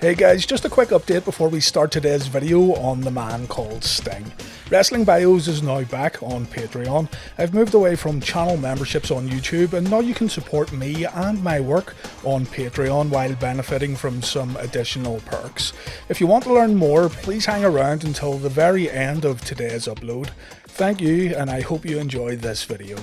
Hey guys, just a quick update before we start today's video on the man called Sting. Wrestling Bios is now back on Patreon. I've moved away from channel memberships on YouTube and now you can support me and my work on Patreon while benefiting from some additional perks. If you want to learn more, please hang around until the very end of today's upload. Thank you and I hope you enjoy this video.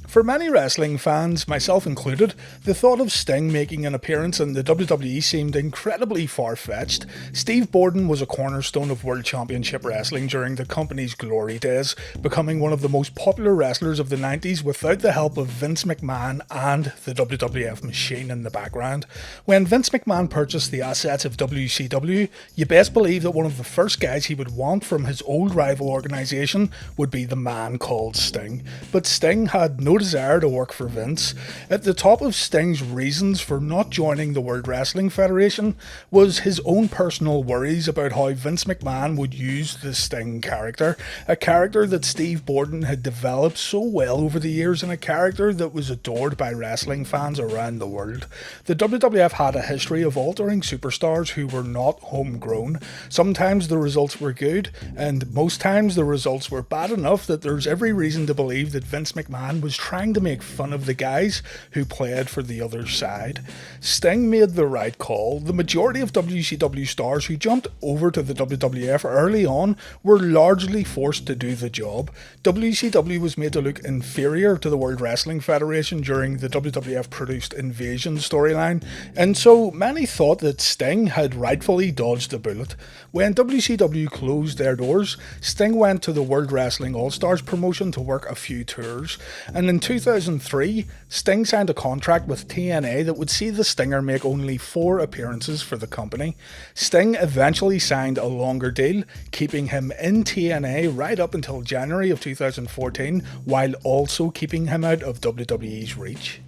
For many wrestling fans, myself included, the thought of Sting making an appearance in the WWE seemed incredibly far-fetched. Steve Borden was a cornerstone of World Championship Wrestling during the company's glory days, becoming one of the most popular wrestlers of the 90s without the help of Vince McMahon and the WWF machine in the background. When Vince McMahon purchased the assets of WCW, you best believe that one of the first guys he would want from his old rival organisation would be the man called Sting. But Sting had no desire to work for Vince. At the top of Sting's reasons for not joining the World Wrestling Federation was his own personal worries about how Vince McMahon would use the Sting character, a character that Steve Borden had developed so well over the years and a character that was adored by wrestling fans around the world. The WWF had a history of altering superstars who were not homegrown. Sometimes the results were good, and most times the results were bad enough that there's every reason to believe that Vince McMahon was trying to make fun of the guys who played for the other side. Sting made the right call. The majority of WCW stars who jumped over to the WWF early on were largely forced to do the job. WCW was made to look inferior to the World Wrestling Federation during the WWF produced Invasion storyline, and so many thought that Sting had rightfully dodged a bullet. When WCW closed their doors, Sting went to the World Wrestling All-Stars promotion to work a few tours, and in 2003, Sting signed a contract with TNA that would see the Stinger make only 4 appearances for the company. Sting eventually signed a longer deal, keeping him in TNA right up until January of 2014, while also keeping him out of WWE's reach.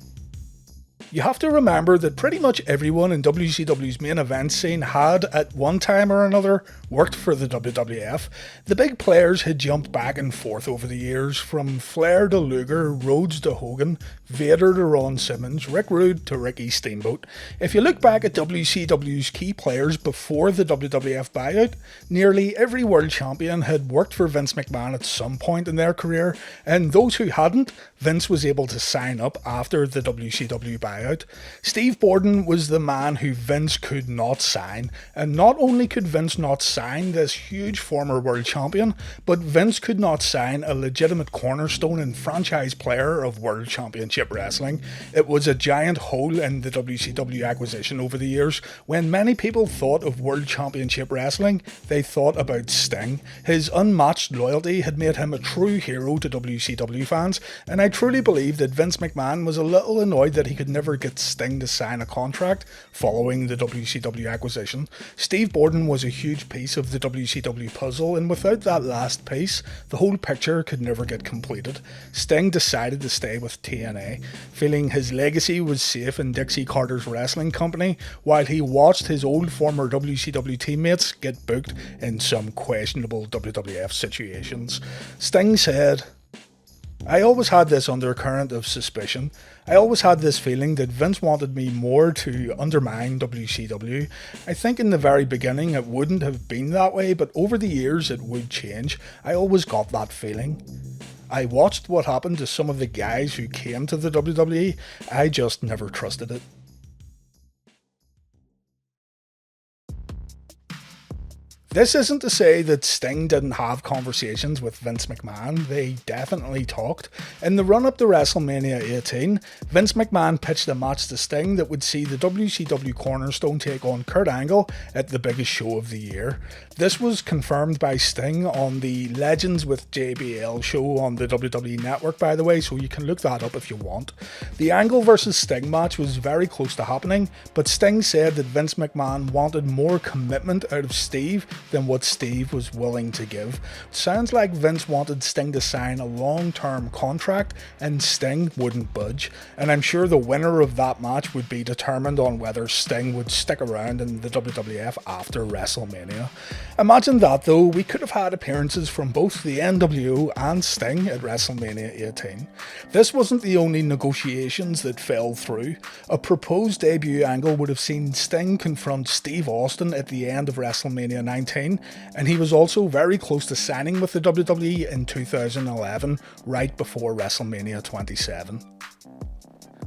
You have to remember that pretty much everyone in WCW's main event scene had, at one time or another, worked for the WWF. The big players had jumped back and forth over the years, from Flair to Luger, Rhodes to Hogan, Vader to Ron Simmons, Rick Rude to Ricky Steamboat. If you look back at WCW's key players before the WWF buyout, nearly every world champion had worked for Vince McMahon at some point in their career, and those who hadn't, Vince was able to sign up after the WCW buyout. Steve Borden was the man who Vince could not sign, and not only could Vince not sign this huge former world champion, but Vince could not sign a legitimate cornerstone and franchise player of World Championship Wrestling. It was a giant hole in the WCW acquisition over the years. When many people thought of World Championship Wrestling, they thought about Sting. His unmatched loyalty had made him a true hero to WCW fans, and I truly believe that Vince McMahon was a little annoyed that he could never get Sting to sign a contract following the WCW acquisition. Steve Borden was a huge piece of the WCW puzzle, and without that last piece, the whole picture could never get completed. Sting decided to stay with TNA, feeling his legacy was safe in Dixie Carter's wrestling company, while he watched his old former WCW teammates get booked in some questionable WWF situations. Sting said, "I always had this undercurrent of suspicion. I always had this feeling that Vince wanted me more to undermine WCW. I think in the very beginning it wouldn't have been that way, but over the years it would change. I always got that feeling. I watched what happened to some of the guys who came to the WWE. I just never trusted it." This isn't to say that Sting didn't have conversations with Vince McMahon, they definitely talked. In the run-up to WrestleMania 18, Vince McMahon pitched a match to Sting that would see the WCW Cornerstone take on Kurt Angle at the biggest show of the year. This was confirmed by Sting on the Legends with JBL show on the WWE Network, by the way, so you can look that up if you want. The Angle vs Sting match was very close to happening, but Sting said that Vince McMahon wanted more commitment out of Steve than what Steve was willing to give. Sounds like Vince wanted Sting to sign a long-term contract and Sting wouldn't budge, and I'm sure the winner of that match would be determined on whether Sting would stick around in the WWF after WrestleMania. Imagine that though, we could have had appearances from both the NWO and Sting at WrestleMania 18. This wasn't the only negotiations that fell through. A proposed debut angle would have seen Sting confront Steve Austin at the end of WrestleMania 19, and he was also very close to signing with the WWE in 2011, right before WrestleMania 27.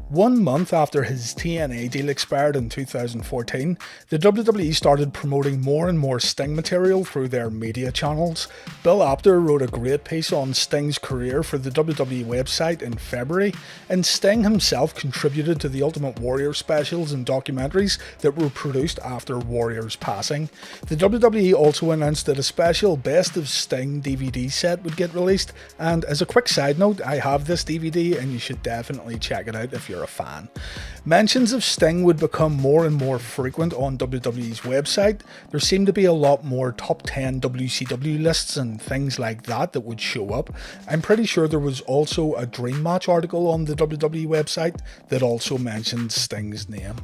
1 month after his TNA deal expired in 2014, the WWE started promoting more and more Sting material through their media channels. Bill Apter wrote a great piece on Sting's career for the WWE website in February, and Sting himself contributed to the Ultimate Warrior specials and documentaries that were produced after Warrior's passing. The WWE also announced that a special Best of Sting DVD set would get released, and as a quick side note, I have this DVD and you should definitely check it out if you're a fan. Mentions of Sting would become more and more frequent on WWE's website. There seemed to be a lot more top 10 WCW lists and things like that would show up. I'm pretty sure there was also a Dream Match article on the WWE website that also mentioned Sting's name.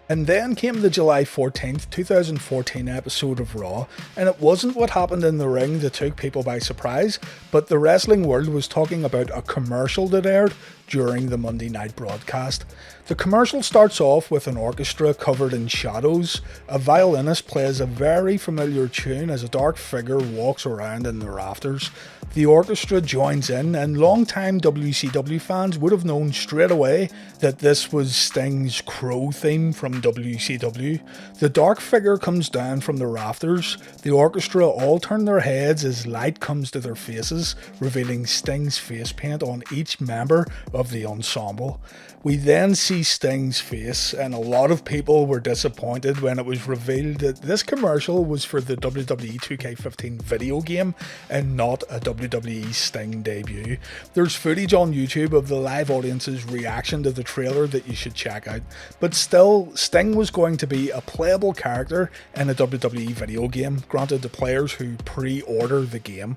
And then came the July 14th, 2014 episode of Raw, and it wasn't what happened in the ring that took people by surprise, but the wrestling world was talking about a commercial that aired during the Monday night broadcast. The commercial starts off with an orchestra covered in shadows. A violinist plays a very familiar tune as a dark figure walks around in the rafters. The orchestra joins in, and long-time WCW fans would have known straight away that this was Sting's Crow theme from WCW. The dark figure comes down from the rafters. The orchestra all turn their heads as light comes to their faces, revealing Sting's face paint on each member of the ensemble. We then see Sting's face, and a lot of people were disappointed when it was revealed that this commercial was for the WWE 2K15 video game and not a WWE Sting debut. There's footage on YouTube of the live audience's reaction to the trailer that you should check out, but still, Sting was going to be a playable character in a WWE video game, granted to players who pre-order the game.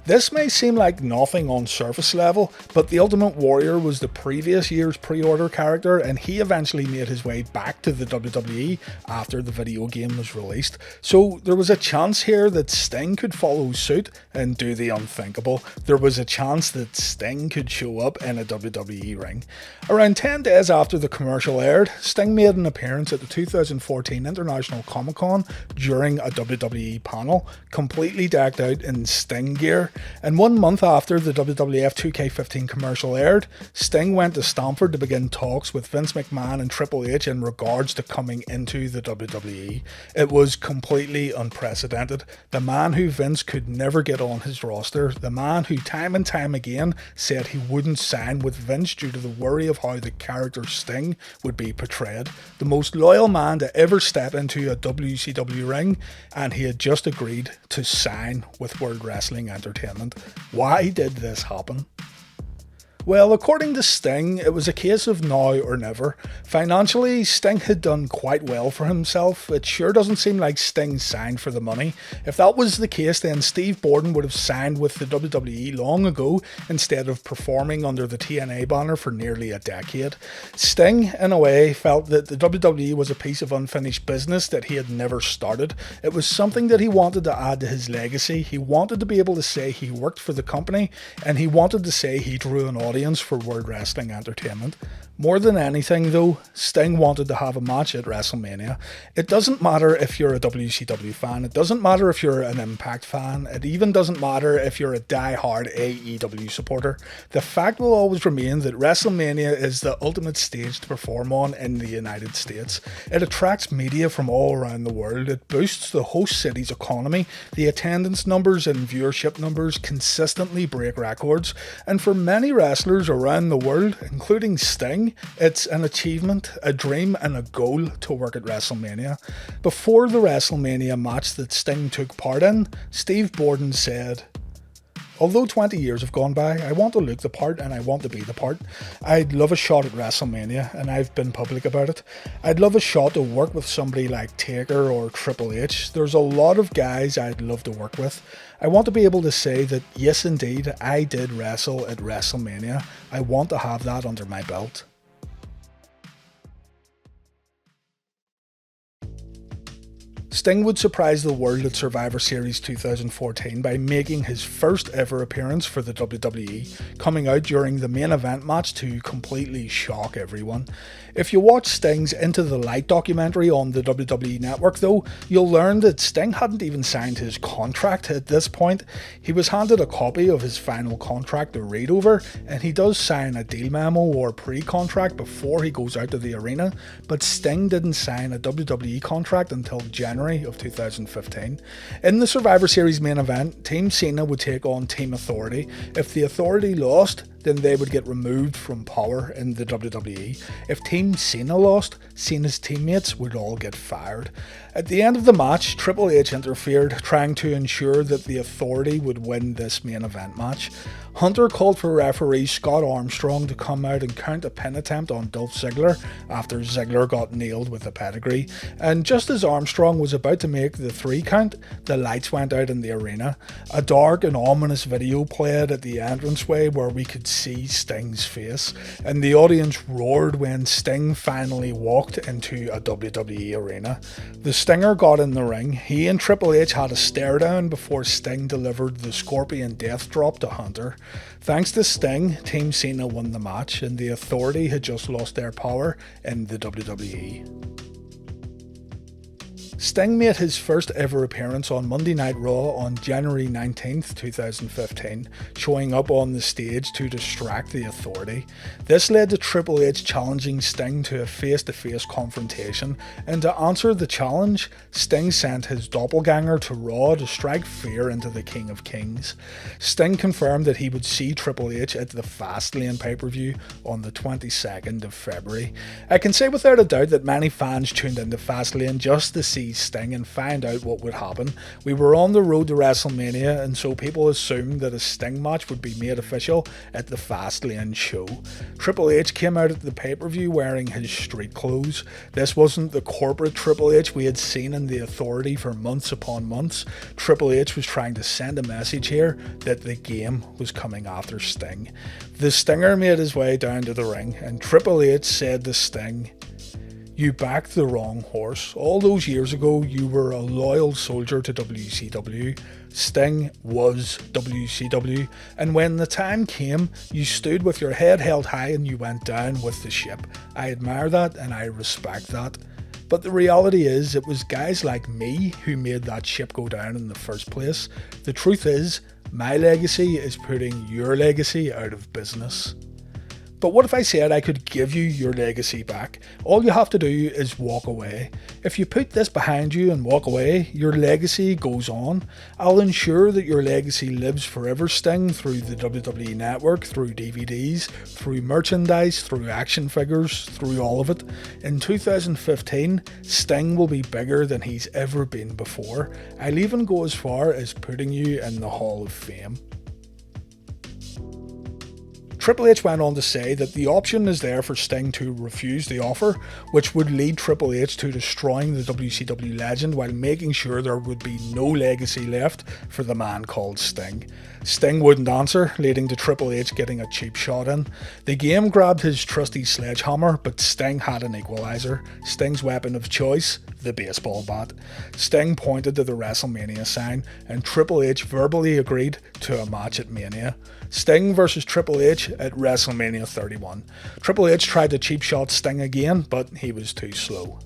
This may seem like nothing on surface level, but the Ultimate Warrior was the previous year's pre-order character, and he eventually made his way back to the WWE after the video game was released. So there was a chance here that Sting could follow suit and do the unthinkable. There was a chance that Sting could show up in a WWE ring. Around 10 days after the commercial aired, Sting made an appearance at the 2014 International Comic Con during a WWE panel, completely decked out in Sting gear. And 1 month after the WWF 2K15 commercial aired, Sting went to Stamford to begin talks with Vince McMahon and Triple H in regards to coming into the WWE. It was completely unprecedented. The man who Vince could never get on his roster, the man who time and time again said he wouldn't sign with Vince due to the worry of how the character Sting would be portrayed. The most loyal man to ever step into a WCW ring, and he had just agreed to sign with World Wrestling Entertainment. Why did this happen? Well, according to Sting, it was a case of now or never. Financially, Sting had done quite well for himself. It sure doesn't seem like Sting signed for the money. If that was the case, then Steve Borden would have signed with the WWE long ago instead of performing under the TNA banner for nearly a decade. Sting, in a way, felt that the WWE was a piece of unfinished business that he had never started. It was something that he wanted to add to his legacy. He wanted to be able to say he worked for the company, and he wanted to say he drew an audience for World Wrestling Entertainment. More than anything though, Sting wanted to have a match at WrestleMania. It doesn't matter if you're a WCW fan, it doesn't matter if you're an Impact fan, it even doesn't matter if you're a die-hard AEW supporter. The fact will always remain that WrestleMania is the ultimate stage to perform on in the United States. It attracts media from all around the world, it boosts the host city's economy, the attendance numbers and viewership numbers consistently break records, and for many wrestlers around the world, including Sting, it's an achievement, a dream and a goal to work at WrestleMania. Before the WrestleMania match that Sting took part in, Steve Borden said, "Although 20 years have gone by, I want to look the part and I want to be the part. I'd love a shot at WrestleMania, and I've been public about it. I'd love a shot to work with somebody like Taker or Triple H. There's a lot of guys I'd love to work with. I want to be able to say that, yes indeed, I did wrestle at WrestleMania. I want to have that under my belt." Sting would surprise the world at Survivor Series 2014 by making his first ever appearance for the WWE, coming out during the main event match to completely shock everyone. If you watch Sting's Into the Light documentary on the WWE Network though, you'll learn that Sting hadn't even signed his contract at this point. He was handed a copy of his final contract to read over, and he does sign a deal memo or pre-contract before he goes out to the arena, but Sting didn't sign a WWE contract until January of 2015. In the Survivor Series main event, Team Cena would take on Team Authority. If the Authority lost, then they would get removed from power in the WWE. If Team Cena lost, Cena's teammates would all get fired. At the end of the match, Triple H interfered, trying to ensure that the Authority would win this main event match. Hunter called for referee Scott Armstrong to come out and count a pin attempt on Dolph Ziggler after Ziggler got nailed with a pedigree, and just as Armstrong was about to make the 3 count, the lights went out in the arena. A dark and ominous video played at the entranceway where we could see Sting's face, and the audience roared when Sting finally walked into a WWE arena. The Stinger got in the ring. He and Triple H had a stare down before Sting delivered the Scorpion Death Drop to Hunter. Thanks to Sting, Team Cena won the match, and the Authority had just lost their power in the WWE. Sting made his first ever appearance on Monday Night Raw on January 19th, 2015, showing up on the stage to distract the Authority. This led to Triple H challenging Sting to a face-to-face confrontation, and to answer the challenge, Sting sent his doppelganger to Raw to strike fear into the King of Kings. Sting confirmed that he would see Triple H at the Fastlane pay-per-view on the 22nd of February. I can say without a doubt that many fans tuned into Fastlane just to see Sting and find out what would happen. We were on the road to WrestleMania, and so people assumed that a Sting match would be made official at the Fastlane show. Triple H came out at the pay-per-view wearing his street clothes. This wasn't the corporate Triple H we had seen in the Authority for months upon months. Triple H was trying to send a message here that the game was coming after Sting. The Stinger made his way down to the ring, and Triple H said to Sting, "You backed the wrong horse. All those years ago, you were a loyal soldier to WCW. Sting was WCW. And when the time came, you stood with your head held high and you went down with the ship. I admire that and I respect that. But the reality is, it was guys like me who made that ship go down in the first place. The truth is, my legacy is putting your legacy out of business." But what if I said I could give you your legacy back? All you have to do is walk away. If you put this behind you and walk away, your legacy goes on. I'll ensure that your legacy lives forever, Sting, through the WWE Network, through DVDs, through merchandise, through action figures, through all of it. In 2015, Sting will be bigger than he's ever been before. I'll even go as far as putting you in the Hall of Fame. Triple H went on to say that the option is there for Sting to refuse the offer, which would lead Triple H to destroying the WCW legend while making sure there would be no legacy left for the man called Sting. Sting wouldn't answer, leading to Triple H getting a cheap shot in. The game grabbed his trusty sledgehammer, but Sting had an equalizer. Sting's weapon of choice, the baseball bat. Sting pointed to the WrestleMania sign, and Triple H verbally agreed to a match at Mania. Sting versus Triple H at WrestleMania 31. Triple H tried to cheap shot Sting again, but he was too slow.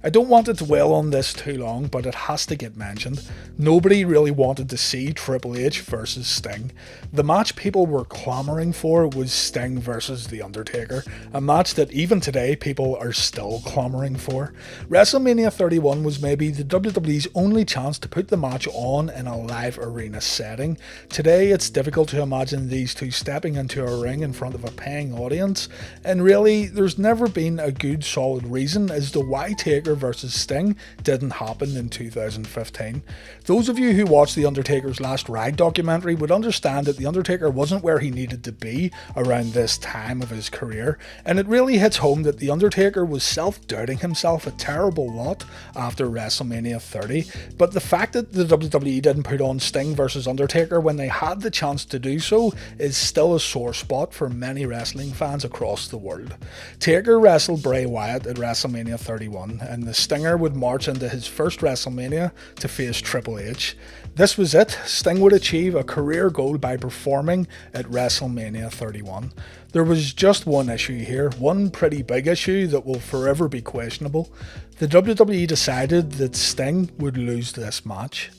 I don't want to dwell on this too long, but it has to get mentioned. Nobody really wanted to see Triple H versus Sting. The match people were clamouring for was Sting versus The Undertaker, a match that even today people are still clamouring for. WrestleMania 31 was maybe the WWE's only chance to put the match on in a live arena setting. Today it's difficult to imagine these two stepping into a ring in front of a paying audience, and really there's never been a good solid reason as to why Taker versus Sting didn't happen in 2015. Those of you who watched The Undertaker's Last Ride documentary would understand that The Undertaker wasn't where he needed to be around this time of his career, and it really hits home that The Undertaker was self-doubting himself a terrible lot after WrestleMania 30, but the fact that the WWE didn't put on Sting versus Undertaker when they had the chance to do so is still a sore spot for many wrestling fans across the world. Taker wrestled Bray Wyatt at WrestleMania 31, and the Stinger would march into his first WrestleMania to face Triple H. This was it. Sting would achieve a career goal by performing at WrestleMania 31. There was just one issue here, one pretty big issue that will forever be questionable. The WWE decided that Sting would lose this match.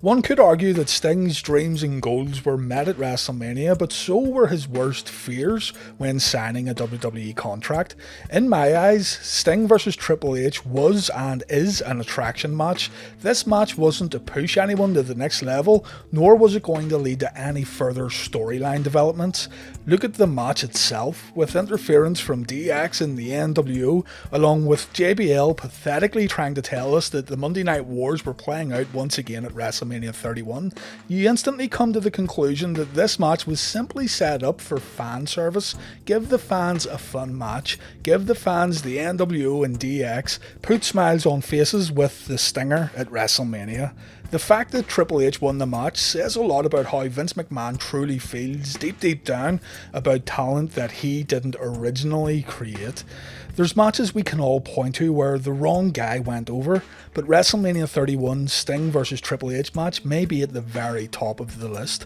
One could argue that Sting's dreams and goals were met at WrestleMania, but so were his worst fears when signing a WWE contract. In my eyes, Sting vs Triple H was and is an attraction match. This match wasn't to push anyone to the next level, nor was it going to lead to any further storyline developments. Look at the match itself, with interference from DX and the NWO, along with JBL pathetically trying to tell us that the Monday Night Wars were playing out once again at WrestleMania 31, you instantly come to the conclusion that this match was simply set up for fan service. Give the fans a fun match, give the fans the NWO and DX, put smiles on faces with the Stinger at WrestleMania. The fact that Triple H won the match says a lot about how Vince McMahon truly feels deep down about talent that he didn't originally create. There's matches we can all point to where the wrong guy went over, but WrestleMania 31 Sting vs Triple H match may be at the very top of the list.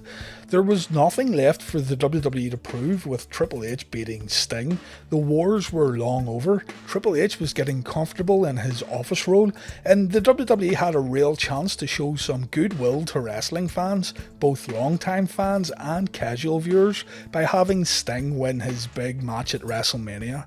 There was nothing left for the WWE to prove with Triple H beating Sting. The wars were long over, Triple H was getting comfortable in his office role, and the WWE had a real chance to show some goodwill to wrestling fans, both long-time fans and casual viewers, by having Sting win his big match at WrestleMania.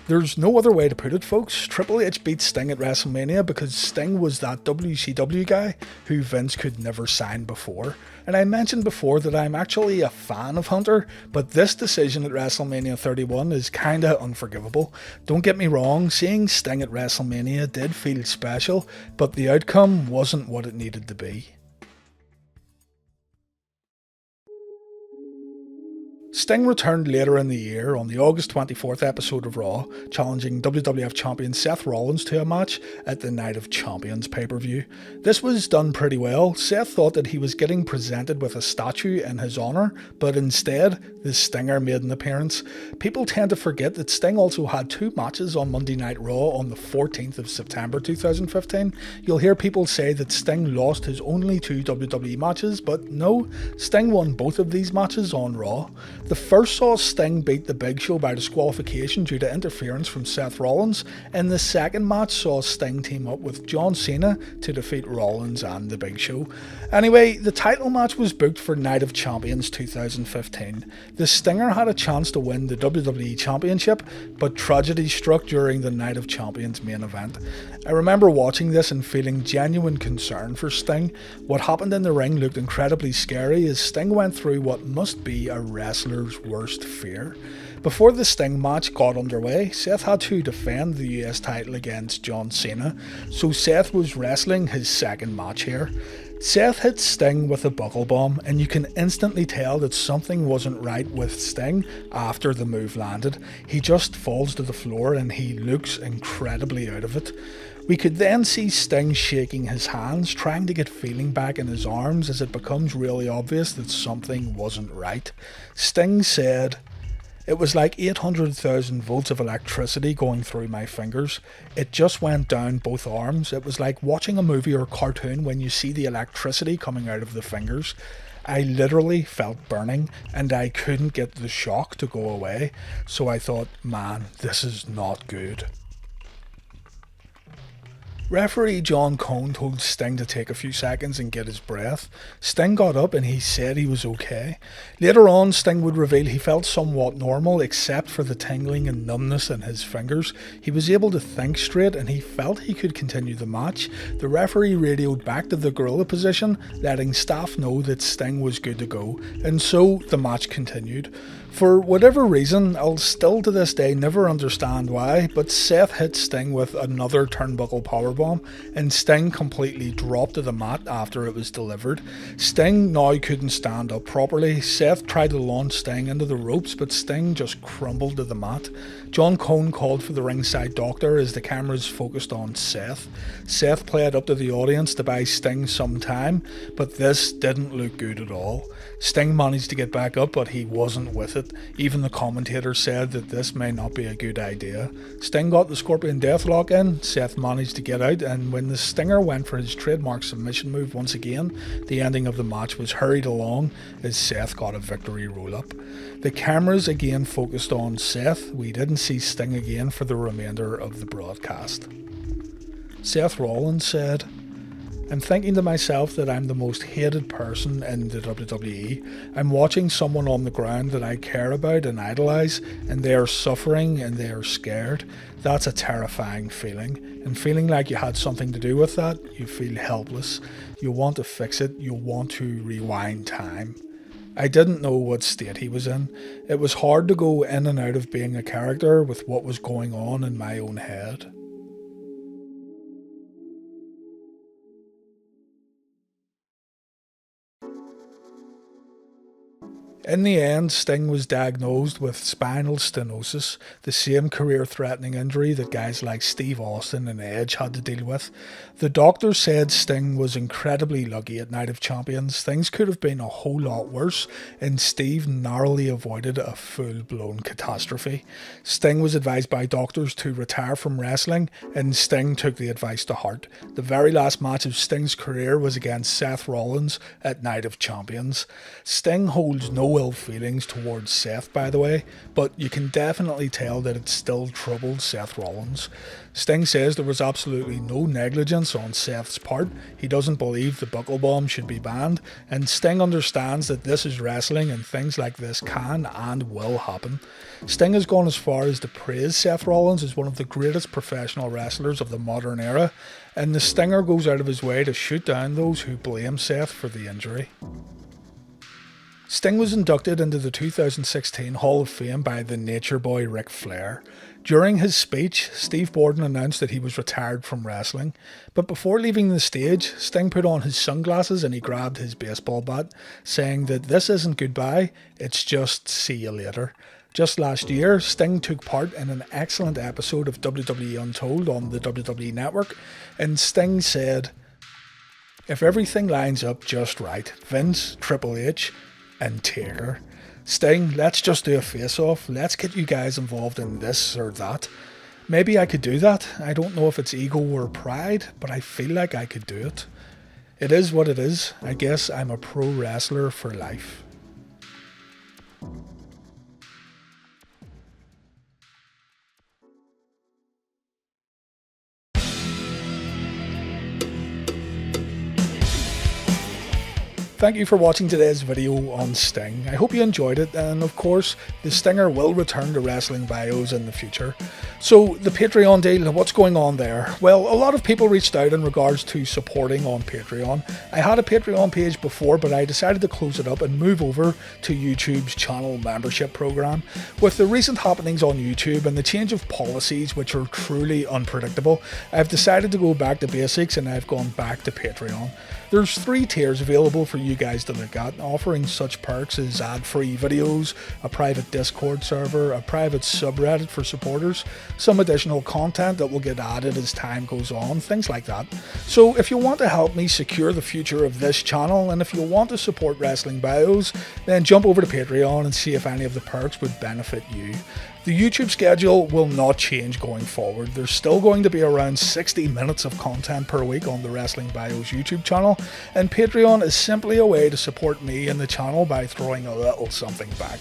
There's no other way to put it, folks. Triple H beat Sting at WrestleMania because Sting was that WCW guy who Vince could never sign before. And I mentioned before that I'm actually a fan of Hunter, but this decision at WrestleMania 31 is kinda unforgivable. Don't get me wrong, seeing Sting at WrestleMania did feel special, but the outcome wasn't what it needed to be. Sting returned later in the year on the August 24th episode of Raw, challenging WWF Champion Seth Rollins to a match at the Night of Champions pay-per-view. This was done pretty well. Seth thought that he was getting presented with a statue in his honour, but instead, the Stinger made an appearance. People tend to forget that Sting also had two matches on Monday Night Raw on the 14th of September 2015. You'll hear people say that Sting lost his only two WWE matches, but no, Sting won both of these matches on Raw. The first saw Sting beat The Big Show by disqualification due to interference from Seth Rollins, and the second match saw Sting team up with John Cena to defeat Rollins and The Big Show. Anyway, the title match was booked for Night of Champions 2015. The Stinger had a chance to win the WWE Championship, but tragedy struck during the Night of Champions main event. I remember watching this and feeling genuine concern for Sting. What happened in the ring looked incredibly scary as Sting went through what must be a wrestler's worst fear. Before the Sting match got underway, Seth had to defend the US title against John Cena, so Seth was wrestling his second match here. Seth hit Sting with a buckle bomb, and you can instantly tell that something wasn't right with Sting after the move landed. He just falls to the floor and he looks incredibly out of it. We could then see Sting shaking his hands, trying to get feeling back in his arms as it becomes really obvious that something wasn't right. Sting said, It was like 800,000 volts of electricity going through my fingers. It just went down both arms. It was like watching a movie or cartoon when you see the electricity coming out of the fingers. I literally felt burning and I couldn't get the shock to go away. So I thought, man, this is not good. Referee John Cone told Sting to take a few seconds and get his breath. Sting got up and he said he was okay. Later on, Sting would reveal he felt somewhat normal except for the tingling and numbness in his fingers. He was able to think straight and he felt he could continue the match. The referee radioed back to the gorilla position, letting staff know that Sting was good to go, and so the match continued. For whatever reason, I'll still to this day never understand why, but Seth hit Sting with another turnbuckle powerbomb, and Sting completely dropped to the mat after it was delivered. Sting now couldn't stand up properly. Seth tried to launch Sting into the ropes, but Sting just crumbled to the mat. John Cone called for the ringside doctor as the cameras focused on Seth. Seth played up to the audience to buy Sting some time, but this didn't look good at all. Sting managed to get back up, but he wasn't with it. Even the commentator said that this may not be a good idea. Sting got the Scorpion Deathlock in, Seth managed to get out, and when the Stinger went for his trademark submission move once again, the ending of the match was hurried along as Seth got a victory roll-up. The cameras again focused on Seth. We didn't see Sting again for the remainder of the broadcast. Seth Rollins said, "I'm thinking to myself that I'm the most hated person in the WWE. I'm watching someone on the ground that I care about and idolise, and they are suffering and they are scared. That's a terrifying feeling. And feeling like you had something to do with that, you feel helpless. You want to fix it. You want to rewind time." I didn't know what state he was in. It was hard to go in and out of being a character with what was going on in my own head. In the end, Sting was diagnosed with spinal stenosis, the same career-threatening injury that guys like Steve Austin and Edge had to deal with. The doctor said Sting was incredibly lucky at Night of Champions. Things could have been a whole lot worse, and Steve narrowly avoided a full-blown catastrophe. Sting was advised by doctors to retire from wrestling, and Sting took the advice to heart. The very last match of Sting's career was against Seth Rollins at Night of Champions. Sting holds no ill feelings towards Seth, by the way, but you can definitely tell that it still troubled Seth Rollins. Sting says there was absolutely no negligence on Seth's part. He doesn't believe the buckle bomb should be banned, and Sting understands that this is wrestling and things like this can and will happen. Sting has gone as far as to praise Seth Rollins as one of the greatest professional wrestlers of the modern era, and the Stinger goes out of his way to shoot down those who blame Seth for the injury. Sting was inducted into the 2016 Hall of Fame by the Nature Boy Ric Flair. During his speech, Steve Borden announced that he was retired from wrestling, but before leaving the stage, Sting put on his sunglasses and he grabbed his baseball bat, saying that this isn't goodbye, it's just see you later. Just last year, Sting took part in an excellent episode of WWE Untold on the WWE Network, and Sting said, "If everything lines up just right, Vince, Triple H, and Taker. Sting, let's just do a face-off. Let's get you guys involved in this or that. Maybe I could do that. I don't know if it's ego or pride, but I feel like I could do it. It is what it is. I guess I'm a pro wrestler for life." Thank you for watching today's video on Sting. I hope you enjoyed it, and of course, the Stinger will return to wrestling bios in the future. So, the Patreon deal, what's going on there? Well, a lot of people reached out in regards to supporting on Patreon. I had a Patreon page before, but I decided to close it up and move over to YouTube's channel membership program. With the recent happenings on YouTube and the change of policies, which are truly unpredictable, I've decided to go back to basics and I've gone back to Patreon. There's 3 tiers available for you guys to look at, offering such perks as ad-free videos, a private Discord server, a private subreddit for supporters, some additional content that will get added as time goes on, things like that. So if you want to help me secure the future of this channel, and if you want to support Wrestling Bios, then jump over to Patreon and see if any of the perks would benefit you. The YouTube schedule will not change going forward. There's still going to be around 60 minutes of content per week on the Wrestling Bios YouTube channel, and Patreon is simply a way to support me and the channel by throwing a little something back.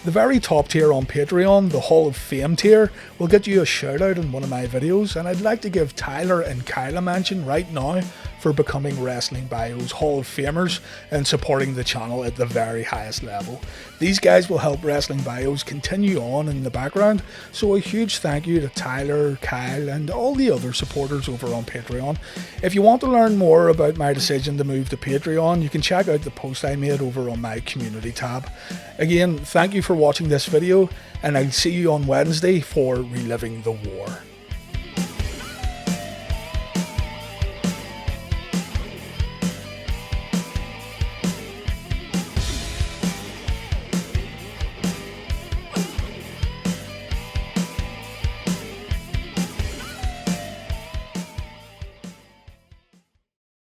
The very top tier on Patreon, the Hall of Fame tier, will get you a shout out in one of my videos, and I'd like to give Tyler and Kyle a mention right now for becoming Wrestling Bios Hall of Famers and supporting the channel at the very highest level. These guys will help Wrestling Bios continue on in the background, so a huge thank you to Tyler, Kyle, and all the other supporters over on Patreon. If you want to learn more about my decision to move to Patreon, you can check out the post I made over on my community tab. Again, thank you for watching this video, and I'll see you on Wednesday for Reliving the War.